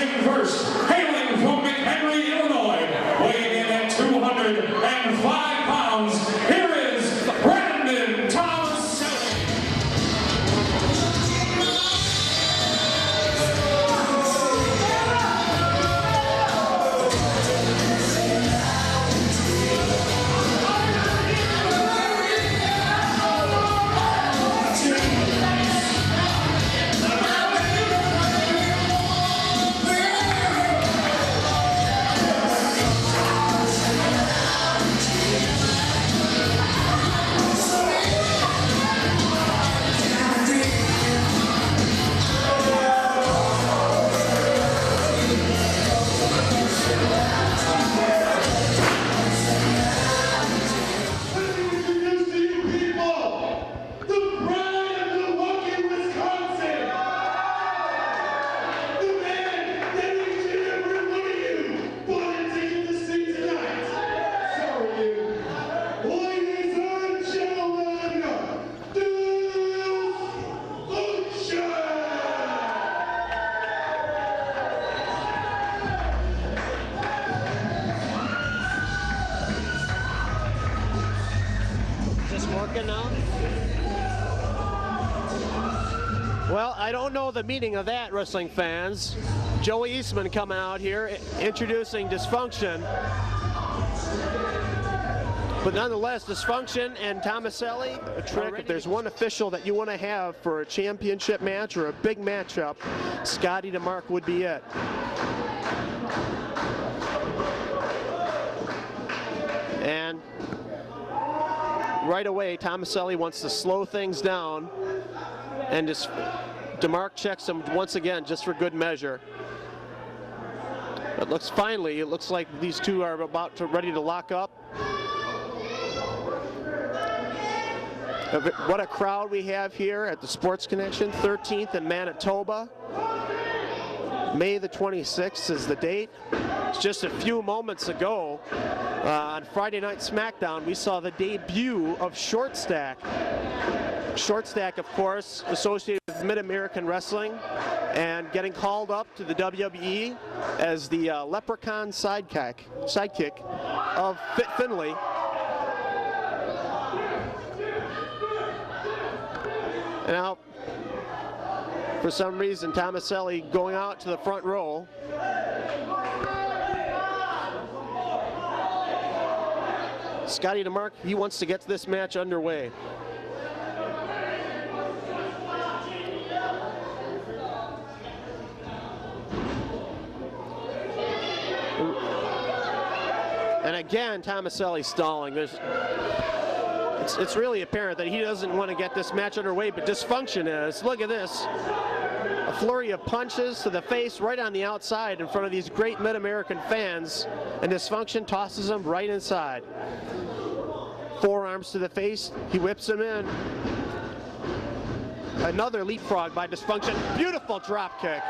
Wrestling first, hailing from McHenry, Illinois, weighing in at 205 pounds, here is Thomaselli. Well, I don't know the meaning of that, wrestling fans. Joey Eastman coming out here, introducing Dysfunction. But nonetheless, Dysfunction and Thomaselli, a trick. If there's one official that you want to have for a championship match or a big matchup, Scotty DeMarc would be it. And right away, Thomaselli wants to slow things down, and DeMarc checks him once again just for good measure. It looks like these two are ready to lock up. What a crowd we have here at the Sports Connection, 13th in Manitoba. May the 26th is the date. It's just a few moments ago on Friday Night SmackDown, we saw the debut of Short Stack. Short Stack, of course, associated with Mid-American Wrestling and getting called up to the WWE as the Leprechaun sidekick of Fit Finlay. And now, for some reason, Thomaselli going out to the front row. Scotty DeMarc, he wants to get this match underway. And again, Thomaselli stalling. It's really apparent that he doesn't want to get this match underway, but Dysfunction is. Look at this. A flurry of punches to the face right on the outside in front of these great Mid-American fans, and Dysfunction tosses him right inside. Forearms to the face, he whips him in. Another leapfrog by Dysfunction. Beautiful drop kick.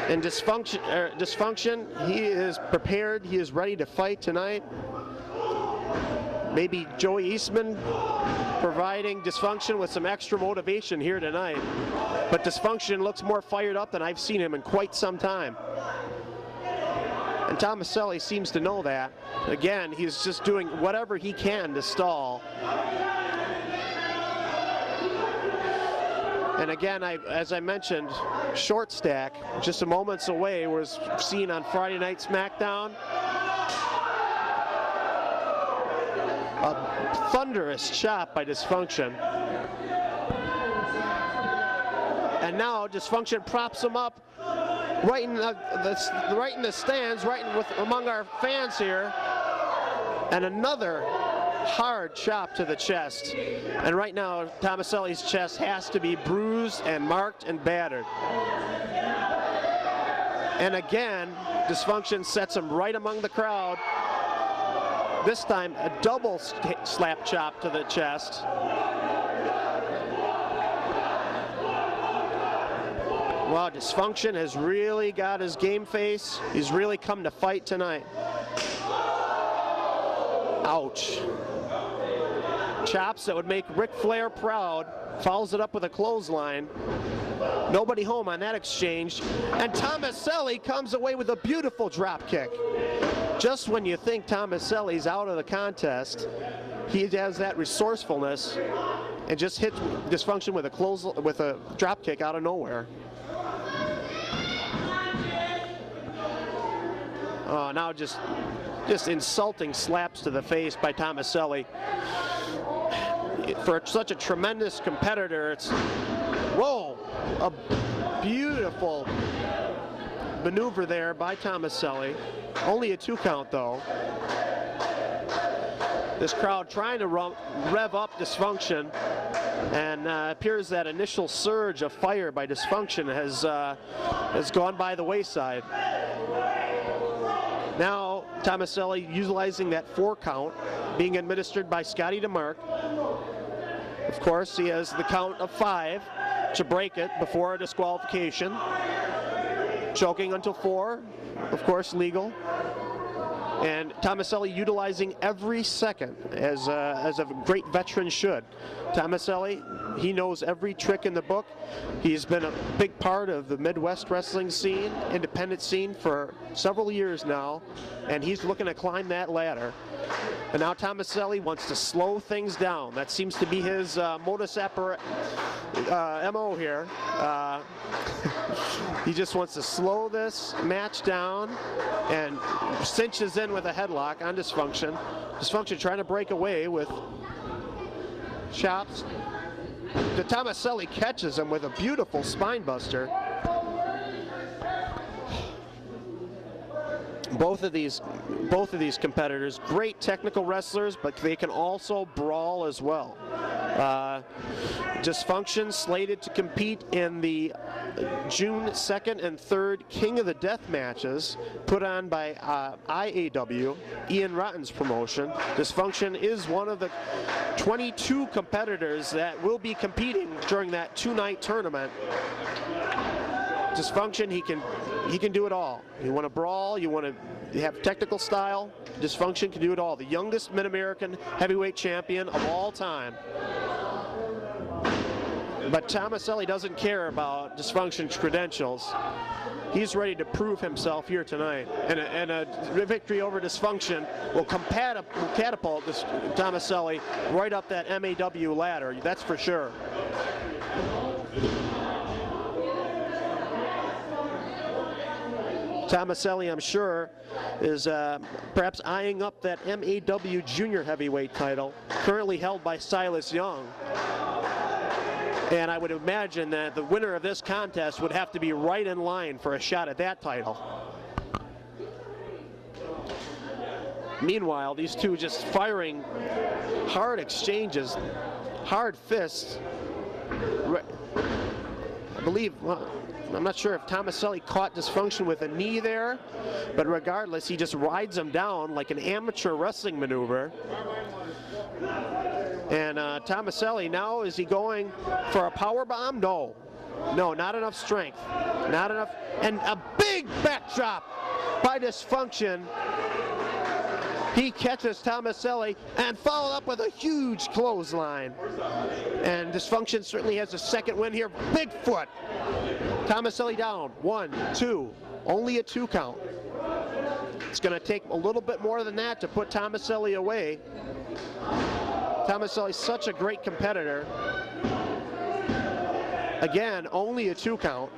And Dysfunction, he is prepared, he is ready to fight tonight. Maybe Joey Eastman providing Dysfunction with some extra motivation here tonight. But Dysfunction looks more fired up than I've seen him in quite some time. And Thomaselli seems to know that. Again, he's just doing whatever he can to stall. And again, as I mentioned, Short Stack, just a moments away, was seen on Friday Night SmackDown. A thunderous chop by Dysfunction. And now Dysfunction props him up right in the stands, among our fans here. And another hard chop to the chest. And right now, Thomaselli's chest has to be bruised and marked and battered. And again, Dysfunction sets him right among the crowd. This time, a double slap chop to the chest. Wow, Dysfunction has really got his game face. He's really come to fight tonight. Ouch. Chops that would make Ric Flair proud. Follows it up with a clothesline. Nobody home on that exchange. And Thomaselli comes away with a beautiful drop kick. Just when you think Thomaselli's out of the contest, he has that resourcefulness and just hits Dysfunction with a drop kick out of nowhere. Oh, now just insulting slaps to the face by Thomaselli. For such a tremendous competitor, it's, whoa, a beautiful maneuver there by Thomaselli. Only a 2 count though. This crowd trying to rev up Dysfunction, and appears that initial surge of fire by Dysfunction has gone by the wayside. Now Thomaselli utilizing that 4 count being administered by Scotty DeMark. Of course, he has the count of 5 to break it before a disqualification. Choking until 4, of course, legal. And Thomaselli utilizing every second as a great veteran should. Thomaselli, he knows every trick in the book. He's been a big part of the Midwest wrestling scene, independent scene, for several years now, and he's looking to climb that ladder. And now Thomaselli wants to slow things down. That seems to be his modus operandi MO here. He just wants to slow this match down and cinches in with a headlock on Dysfunction. Dysfunction trying to break away with chops. Thomaselli catches him with a beautiful spine buster. Both of these competitors, great technical wrestlers, but they can also brawl as well. Dysfunction slated to compete in the June 2nd and 3rd King of the Death matches put on by IAW, Ian Rotten's promotion. Dysfunction is one of the 22 competitors that will be competing during that 2-night tournament. Dysfunction, he can do it all. You want to brawl, you want to have technical style, Dysfunction can do it all. The youngest Mid-American heavyweight champion of all time. But Thomaselli doesn't care about Dysfunction's credentials. He's ready to prove himself here tonight. And a victory over Dysfunction will catapult Thomaselli right up that MAW ladder, that's for sure. Thomaselli, I'm sure, is perhaps eyeing up that MAW junior heavyweight title, currently held by Silas Young. And I would imagine that the winner of this contest would have to be right in line for a shot at that title. Meanwhile, these two just firing hard exchanges, hard fists. I believe, well, I'm not sure if Thomaselli caught Dysfunction with a knee there, but regardless, he just rides him down like an amateur wrestling maneuver. And Thomaselli now, is he going for a power bomb? No, not enough strength, not enough, and a big backdrop by Dysfunction. He catches Thomaselli and followed up with a huge clothesline. And Dysfunction certainly has a second win here. Big foot. Thomaselli down, 1, 2, only a 2 count. It's going to take a little bit more than that to put Thomaselli away. Thomaselli's such a great competitor. Again, only a 2 count.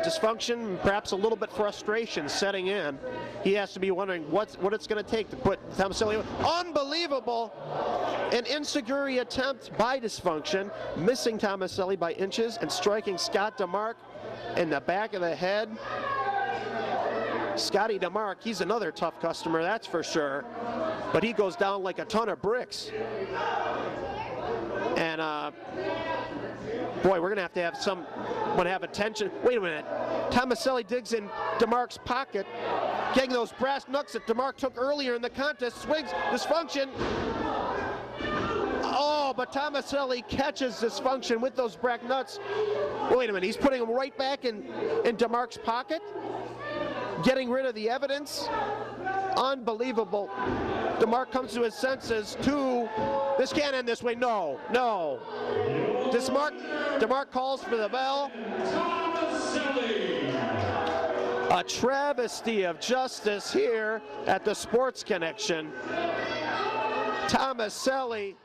Dysfunction, perhaps a little bit frustration setting in. He has to be wondering what it's going to take to put Thomaselli away. Unbelievable! An enziguri attempt by Dysfunction, missing Thomaselli by inches and striking Scott DeMark in the back of the head. Scotty DeMark, he's another tough customer, that's for sure. But he goes down like a ton of bricks. And boy, we're going to have someone have attention. Wait a minute. Thomaselli digs in DeMark's pocket, getting those brass knucks that DeMark took earlier in the contest. Swings, Dysfunction. Oh, but Thomaselli catches Dysfunction with those brass nuts. Wait a minute, he's putting them right back in DeMark's pocket? Getting rid of the evidence? Unbelievable. DeMark comes to his senses. 2, this can't end this way. No. DeMarc calls for the bell. A travesty of justice here at the Sports Connection. Thomaselli